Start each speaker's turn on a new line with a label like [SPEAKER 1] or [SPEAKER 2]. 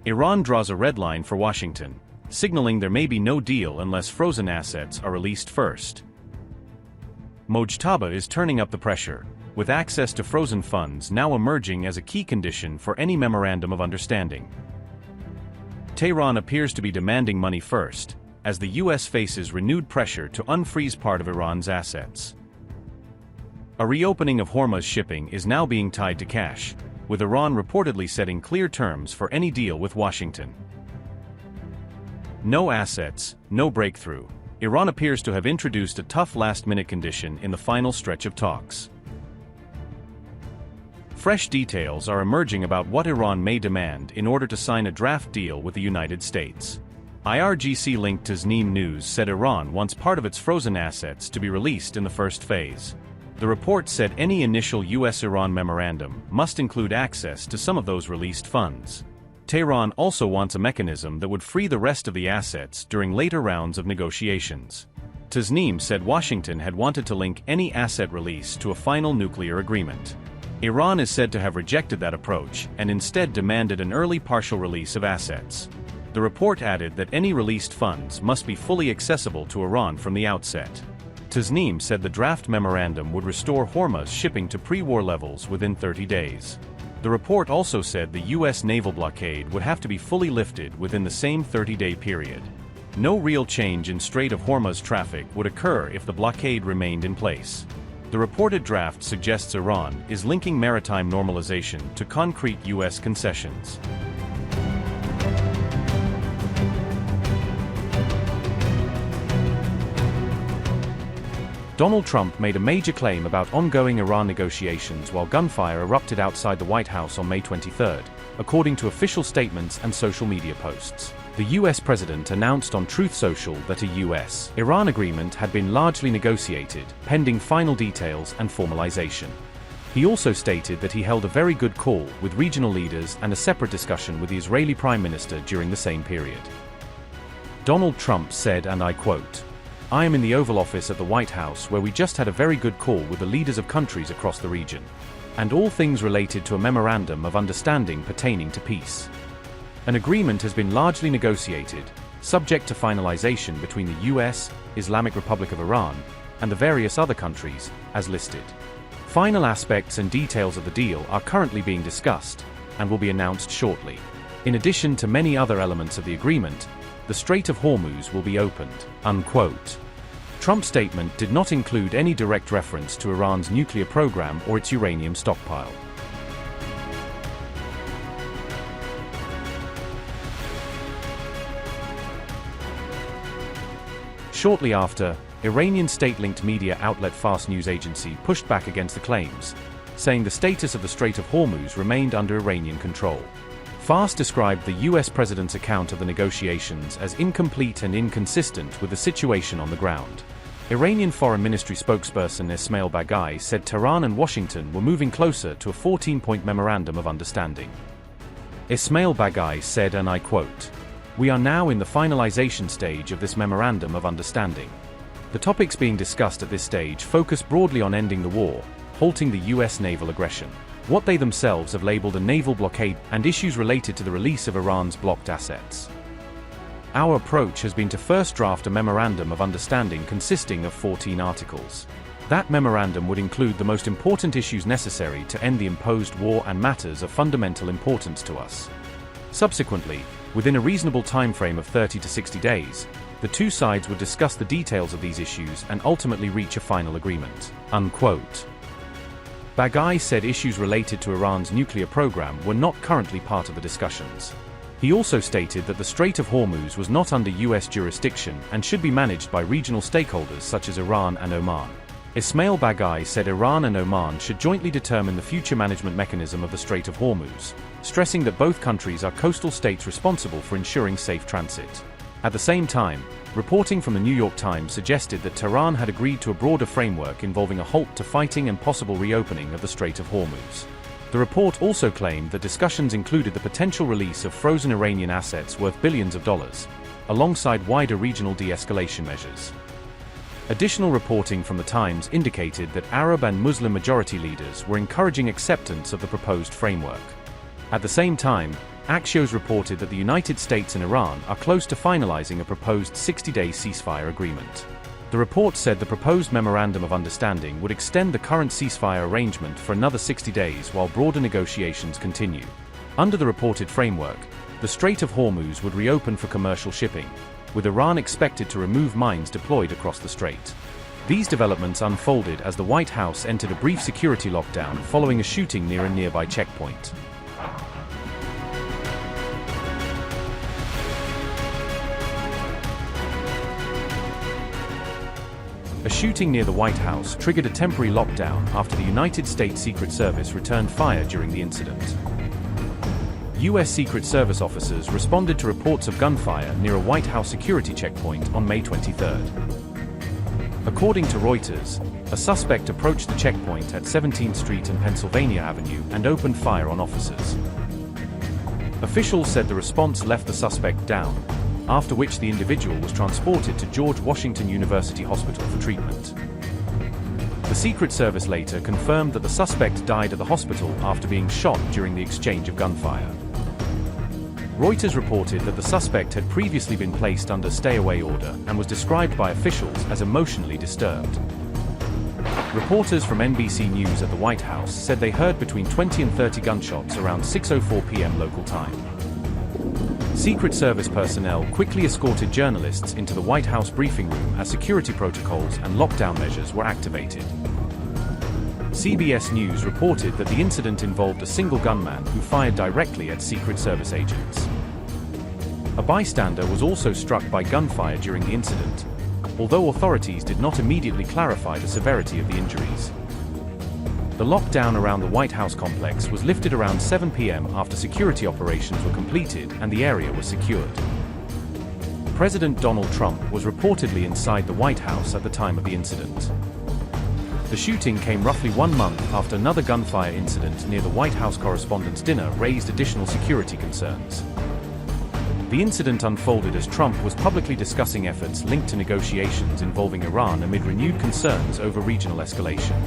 [SPEAKER 1] Iran draws a red line for Washington, signaling there may be no deal unless frozen assets are released first. Mojtaba is turning up the pressure, with access to frozen funds now emerging as a key condition for any memorandum of understanding. Tehran appears to be demanding money first, as the US faces renewed pressure to unfreeze part of Iran's assets. A reopening of Hormuz shipping is now being tied to cash, with Iran reportedly setting clear terms for any deal with Washington. No assets, no breakthrough. Iran appears to have introduced a tough last-minute condition in the final stretch of talks. Fresh details are emerging about what Iran may demand in order to sign a draft deal with the United States. IRGC-linked Tasnim News said Iran wants part of its frozen assets to be released in the first phase. The report said any initial US-Iran memorandum must include access to some of those released funds. Tehran also wants a mechanism that would free the rest of the assets during later rounds of negotiations. Tasnim said Washington had wanted to link any asset release to a final nuclear agreement. Iran is said to have rejected that approach and instead demanded an early partial release of assets. The report added that any released funds must be fully accessible to Iran from the outset. Tasnim said the draft memorandum would restore Hormuz shipping to pre-war levels within 30 days. The report also said the US naval blockade would have to be fully lifted within the same 30-day period. No real change in Strait of Hormuz traffic would occur if the blockade remained in place. The reported draft suggests Iran is linking maritime normalization to concrete US concessions. Donald Trump made a major claim about ongoing Iran negotiations while gunfire erupted outside the White House on May 23, according to official statements and social media posts. The US president announced on Truth Social that a US-Iran agreement had been largely negotiated, pending final details and formalization. He also stated that he held a very good call with regional leaders and a separate discussion with the Israeli Prime Minister during the same period. Donald Trump said, and I quote, "I am in the Oval Office at the White House where we just had a very good call with the leaders of countries across the region. And all things related to a memorandum of understanding pertaining to peace. An agreement has been largely negotiated, subject to finalization between the US, Islamic Republic of Iran, and the various other countries, as listed. Final aspects and details of the deal are currently being discussed, and will be announced shortly. In addition to many other elements of the agreement, the Strait of Hormuz will be opened." Unquote. Trump's statement did not include any direct reference to Iran's nuclear program or its uranium stockpile. Shortly after, Iranian state-linked media outlet Fars News Agency pushed back against the claims, saying the status of the Strait of Hormuz remained under Iranian control. Fars described the US president's account of the negotiations as incomplete and inconsistent with the situation on the ground. Iranian Foreign Ministry spokesperson Ismail Baghai said Tehran and Washington were moving closer to a 14-point memorandum of understanding. Ismail Baghai said, and I quote, "We are now in the finalization stage of this memorandum of understanding. The topics being discussed at this stage focus broadly on ending the war, halting the US naval aggression, what they themselves have labeled a naval blockade, and issues related to the release of Iran's blocked assets. Our approach has been to first draft a memorandum of understanding consisting of 14 articles. That memorandum would include the most important issues necessary to end the imposed war and matters of fundamental importance to us. Subsequently, within a reasonable time frame of 30 to 60 days, the two sides would discuss the details of these issues and ultimately reach a final agreement." Unquote. Baghai said issues related to Iran's nuclear program were not currently part of the discussions. He also stated that the Strait of Hormuz was not under US jurisdiction and should be managed by regional stakeholders such as Iran and Oman. Ismail Baghai said Iran and Oman should jointly determine the future management mechanism of the Strait of Hormuz, stressing that both countries are coastal states responsible for ensuring safe transit. At the same time, reporting from the New York Times suggested that Tehran had agreed to a broader framework involving a halt to fighting and possible reopening of the Strait of Hormuz. The report also claimed that discussions included the potential release of frozen Iranian assets worth billions of dollars, alongside wider regional de-escalation measures. Additional reporting from the Times indicated that Arab and Muslim majority leaders were encouraging acceptance of the proposed framework. At the same time, Axios reported that the United States and Iran are close to finalizing a proposed 60-day ceasefire agreement. The report said the proposed Memorandum of Understanding would extend the current ceasefire arrangement for another 60 days while broader negotiations continue. Under the reported framework, the Strait of Hormuz would reopen for commercial shipping, with Iran expected to remove mines deployed across the strait. These developments unfolded as the White House entered a brief security lockdown following a shooting near a nearby checkpoint. A shooting near the White House triggered a temporary lockdown after the United States Secret Service returned fire during the incident. U.S. Secret Service officers responded to reports of gunfire near a White House security checkpoint on May 23. According to Reuters, a suspect approached the checkpoint at 17th Street and Pennsylvania Avenue and opened fire on officers. Officials said the response left the suspect down, after which the individual was transported to George Washington University Hospital for treatment. The Secret Service later confirmed that the suspect died at the hospital after being shot during the exchange of gunfire. Reuters reported that the suspect had previously been placed under stay-away order and was described by officials as emotionally disturbed. Reporters from NBC News at the White House said they heard between 20 and 30 gunshots around 6:04 p.m. local time. Secret Service personnel quickly escorted journalists into the White House briefing room as security protocols and lockdown measures were activated. CBS News reported that the incident involved a single gunman who fired directly at Secret Service agents. A bystander was also struck by gunfire during the incident, although authorities did not immediately clarify the severity of the injuries. The lockdown around the White House complex was lifted around 7 p.m. after security operations were completed and the area was secured. President Donald Trump was reportedly inside the White House at the time of the incident. The shooting came roughly 1 month after another gunfire incident near the White House Correspondents' Dinner raised additional security concerns. The incident unfolded as Trump was publicly discussing efforts linked to negotiations involving Iran amid renewed concerns over regional escalation.